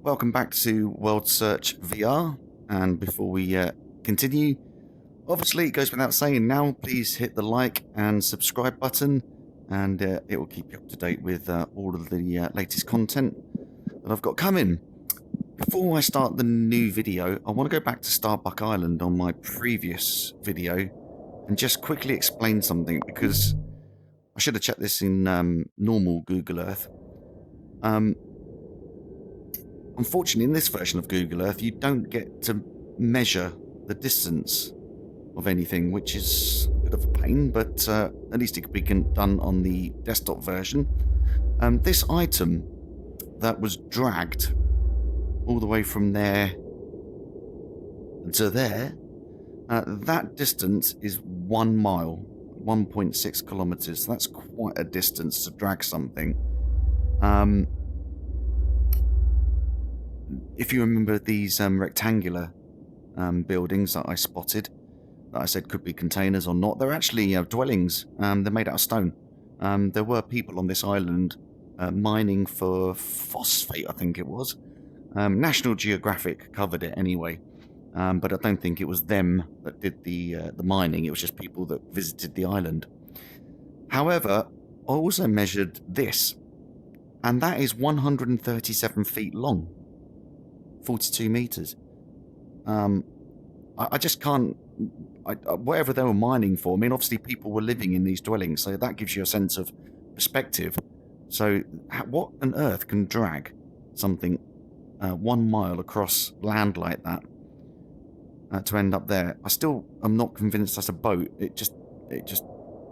Welcome back to World Search VR, and before we continue, obviously it goes without saying now, please hit the like and subscribe button, and it will keep you up to date with all of the latest content that I've got coming. Before I start the new video, I want to go back to Starbuck Island on my previous video and just quickly explain something, because I should have checked this in normal Google Earth. Unfortunately, in this version of Google Earth, you don't get to measure the distance of anything, which is a bit of a pain, but at least it could be done on the desktop version. This item that was dragged all the way from there to there, that distance is 1 mile, 1.6 kilometers. So that's quite a distance to drag something. If you remember these rectangular buildings that I spotted, that I said could be containers or not, they're actually dwellings. They're made out of stone. There were people on this island mining for phosphate, I think it was. National Geographic covered it anyway, but I don't think it was them that did the mining. It was just people that visited the island. However, I also measured this, and that is 137 feet long. 42 meters. I just can't. Whatever they were mining for, I mean, obviously people were living in these dwellings, so that gives you a sense of perspective. So, what on earth can drag something 1 mile across land like that to end up there? I still am not convinced that's a boat. It just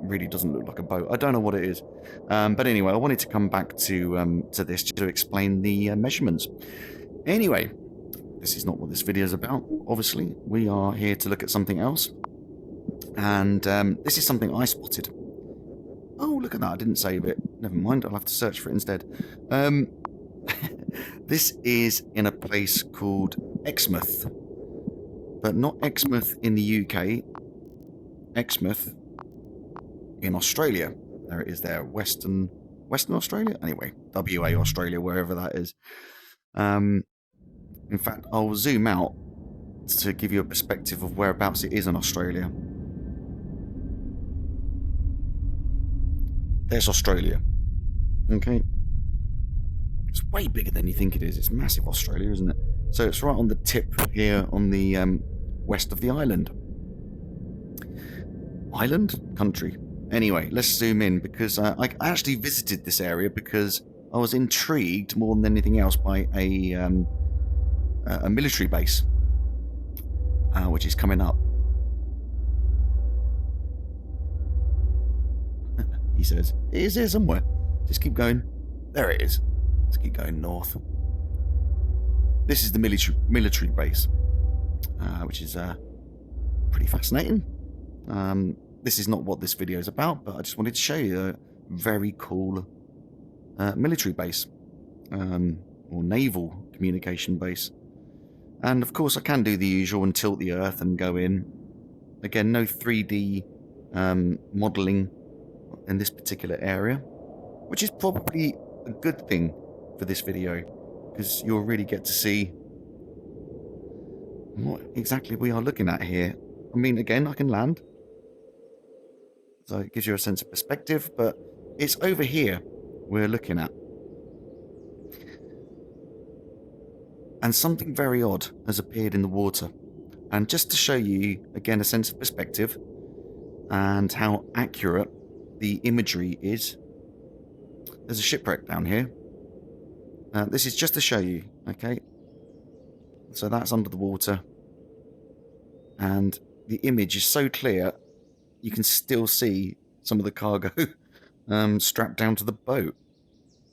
really doesn't look like a boat. I don't know what it is. But anyway, I wanted to come back to this to explain the measurements. Anyway, this is not what this video is about. Obviously, we are here to look at something else. And this is something I spotted. Oh, look at that. I didn't save it. Never mind. I'll have to search for it instead. This is in a place called Exmouth. But not Exmouth in the UK. Exmouth in Australia. There it is there. Western Australia? Anyway, WA Australia, wherever that is. In fact, I'll zoom out to give you a perspective of whereabouts it is in Australia. There's Australia. Okay. It's way bigger than you think it is. It's massive, Australia, isn't it? So it's right on the tip here on the west of the island. Island? Country. Anyway, let's zoom in, because I actually visited this area because I was intrigued more than anything else by a military base, which is coming up. He says, it is here somewhere. Just keep going. There it is. Let's keep going north. This is the military base, which is pretty fascinating. This is not what this video is about, but I just wanted to show you a very cool military base, or naval communication base. And of course I can do the usual and tilt the earth and go in. Again, no 3D modelling in this particular area, which is probably a good thing for this video, because you'll really get to see what exactly we are looking at here. I mean, again, I can land, so it gives you a sense of perspective, but it's over here we're looking at. And something very odd has appeared in the water. And just to show you, again, a sense of perspective and how accurate the imagery is, there's a shipwreck down here. This is just to show you, okay? So that's under the water. And the image is so clear, you can still see some of the cargo strapped down to the boat.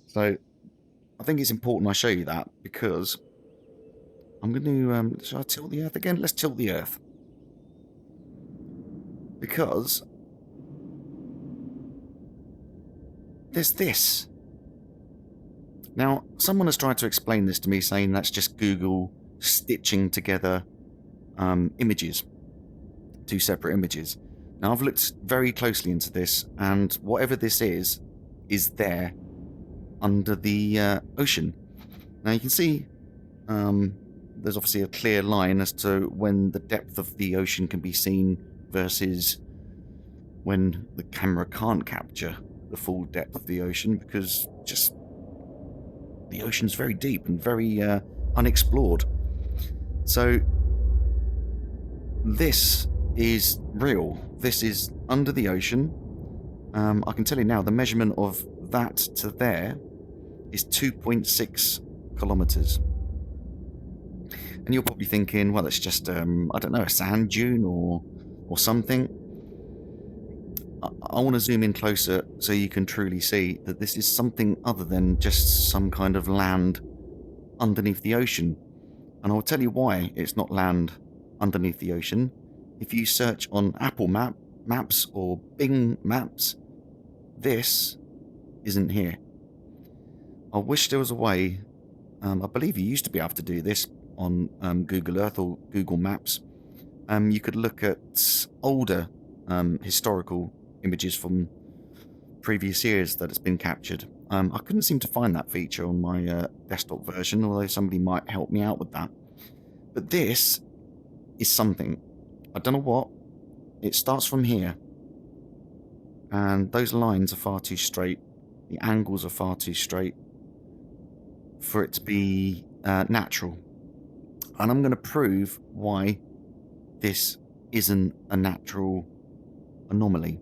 So I think it's important I show you that, because I'm going to... shall I tilt the earth again? Let's tilt the earth. Because there's this. Now, someone has tried to explain this to me, saying that's just Google stitching together images. Two separate images. Now, I've looked very closely into this, and whatever this is there under the ocean. Now, you can see there's obviously a clear line as to when the depth of the ocean can be seen versus when the camera can't capture the full depth of the ocean, because just the ocean's very deep and very unexplored. So this is real. This is under the ocean. I can tell you now, the measurement of that to there is 2.6 kilometers. And you're probably thinking, well, it's just, I don't know, a sand dune or something. I want to zoom in closer so you can truly see that this is something other than just some kind of land underneath the ocean. And I'll tell you why it's not land underneath the ocean. If you search on Apple Maps or Bing Maps, this isn't here. I wish there was a way. I believe you used to be able to do this on Google Earth or Google Maps. You could look at older historical images from previous years that it's been captured. I couldn't seem to find that feature on my desktop version, although somebody might help me out with that. But this is something. I don't know what. It starts from here. And those lines are far too straight. The angles are far too straight for it to be natural. And I'm going to prove why this isn't a natural anomaly.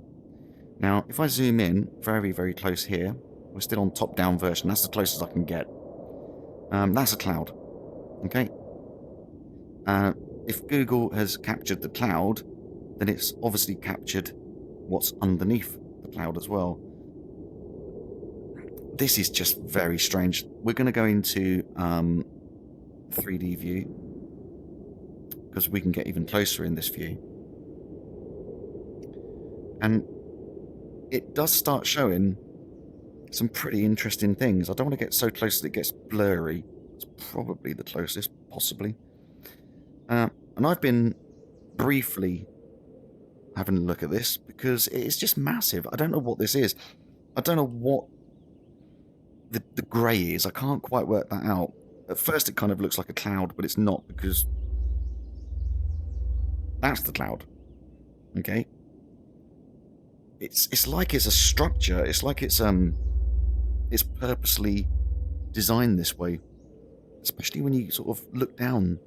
Now, if I zoom in very, very close here, we're still on top-down version. That's the closest I can get. That's a cloud. Okay? If Google has captured the cloud, then it's obviously captured what's underneath the cloud as well. This is just very strange. We're going to go into 3D view because we can get even closer in this view. And it does start showing some pretty interesting things. I don't want to get so close that it gets blurry. It's probably the closest, possibly. And I've been briefly having a look at this because it's just massive. I don't know what this is. I don't know what the grey is. I can't quite work that out. At first it kind of looks like a cloud, but it's not, because that's the cloud. Okay? It's like it's a structure. It's like it's purposely designed this way. Especially when you sort of look down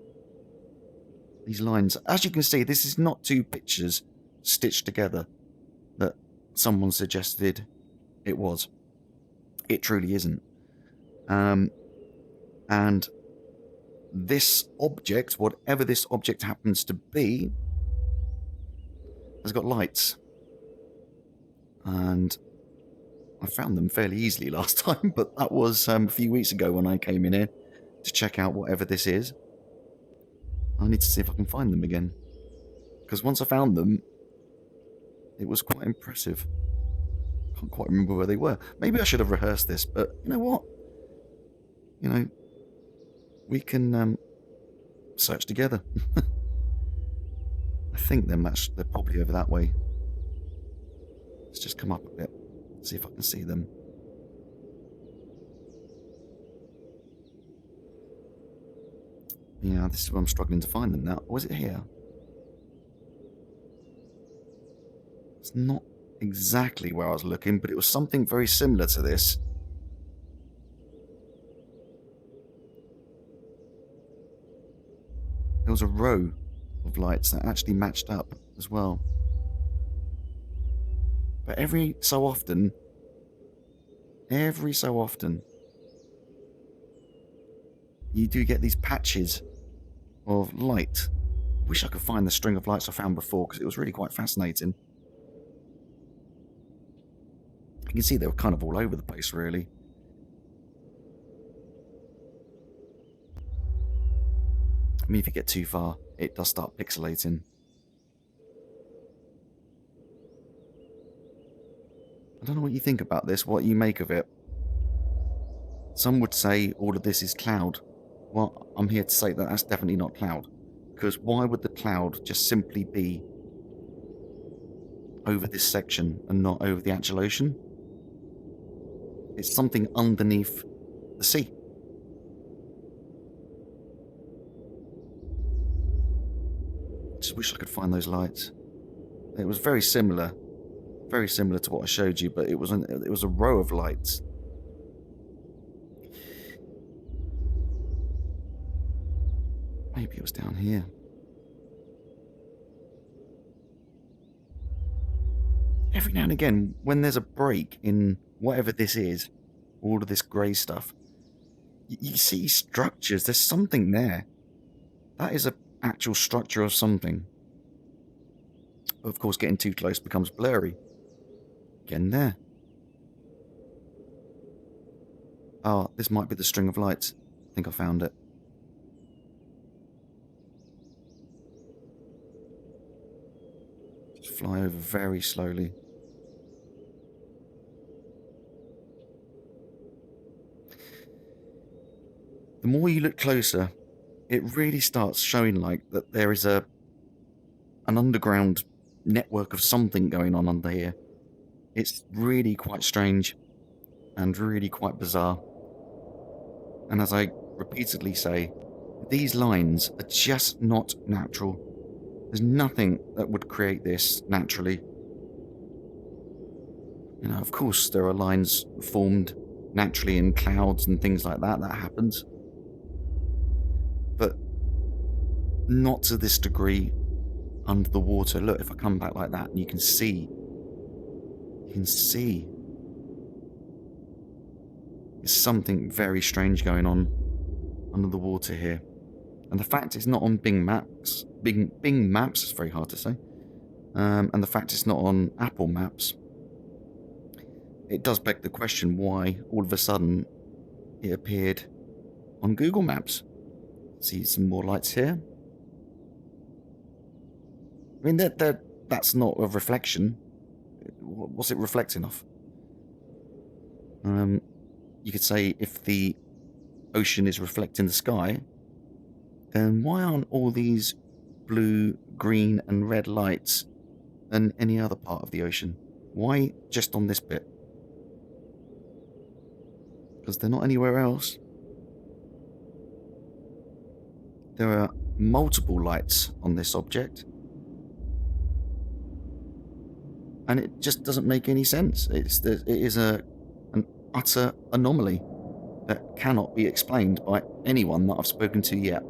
these lines. As you can see, this is not two pictures stitched together that someone suggested it was. It truly isn't. And this object, whatever this object happens to be, has got lights. And I found them fairly easily last time, but that was a few weeks ago when I came in here to check out whatever this is. I need to see if I can find them again. Because once I found them, it was quite impressive. I can't quite remember where they were. Maybe I should have rehearsed this, but you know what? You know, we can search together. I think they're probably over that way. Let's just come up a bit, see if I can see them. Yeah, this is where I'm struggling to find them now. Was it here? It's not exactly where I was looking, but it was something very similar to this. There was a row of lights that actually matched up as well. But every so often, you do get these patches of light. I wish I could find the string of lights I found before, because it was really quite fascinating. You can see they were kind of all over the place, really. I mean, if you get too far, it does start pixelating. I don't know what you think about this, what you make of it. Some would say all of this is cloud. Well, I'm here to say that that's definitely not cloud. Because why would the cloud just simply be over this section and not over the actual ocean? It's something underneath the sea. just wish I could find those lights. It was very similar to what I showed you, but it was a row of lights. Maybe it was down here. Every now and again, when there's a break in whatever this is, all of this grey stuff, you see structures. There's something there. That is an actual structure of something. But of course, getting too close becomes blurry. Again there. Oh, this might be the string of lights. I think I found it. Just fly over very slowly. The more you look closer, it really starts showing like that there is an underground network of something going on under here. It's really quite strange and really quite bizarre. And as I repeatedly say, these lines are just not natural. There's nothing that would create this naturally. You know, of course, there are lines formed naturally in clouds and things like that. That happens. But not to this degree under the water. Look, if I come back like that, and you can see. There's something very strange going on under the water here. And the fact it's not on Bing Maps, Bing Maps is very hard to say, and the fact it's not on Apple Maps, it does beg the question why all of a sudden it appeared on Google Maps. See some more lights here. I mean, that's not a reflection. What's it reflecting off? You could say if the ocean is reflecting the sky, then why aren't all these blue, green and red lights in any other part of the ocean? Why just on this bit? Because they're not anywhere else. There are multiple lights on this object. And it just doesn't make any sense. It is an utter anomaly that cannot be explained by anyone that I've spoken to yet.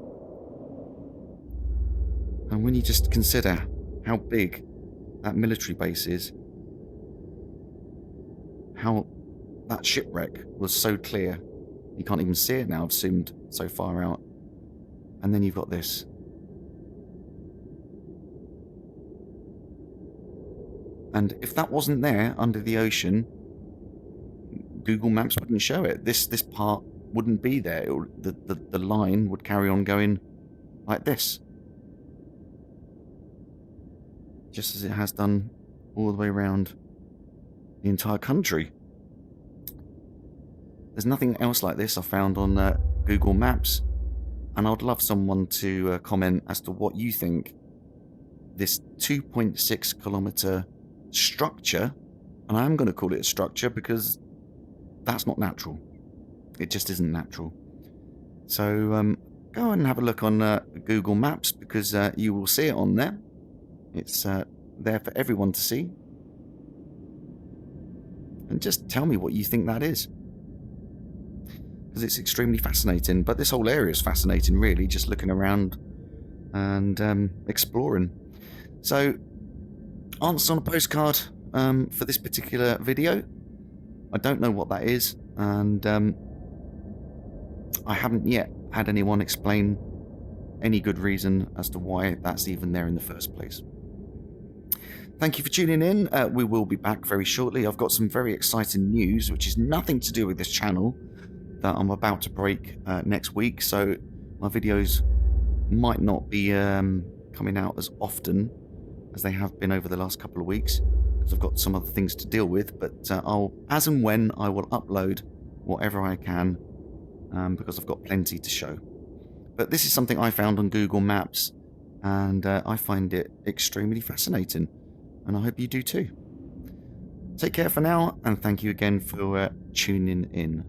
And when you just consider how big that military base is, how that shipwreck was so clear, you can't even see it now, I've zoomed so far out. And then you've got this. And if that wasn't there under the ocean, Google Maps wouldn't show it. This part wouldn't be there. The line would carry on going like this. Just as it has done all the way around the entire country. There's nothing else like this I found on Google Maps. And I'd love someone to comment as to what you think this 2.6 kilometre structure, and I am going to call it a structure because that's not natural. It just isn't natural. So go and have a look on Google Maps because you will see it on there. It's there for everyone to see. And just tell me what you think that is. Because it's extremely fascinating. But this whole area is fascinating, really, just looking around and exploring. So, answer on a postcard for this particular video. I don't know what that is, and I haven't yet had anyone explain any good reason as to why that's even there in the first place. Thank you for tuning in. We will be back very shortly. I've got some very exciting news, which is nothing to do with this channel, that I'm about to break next week, so my videos might not be coming out as often as they have been over the last couple of weeks, because I've got some other things to deal with, but as and when I will upload whatever I can, because I've got plenty to show. But this is something I found on Google Maps, and I find it extremely fascinating, and I hope you do too. Take care for now, and thank you again for tuning in.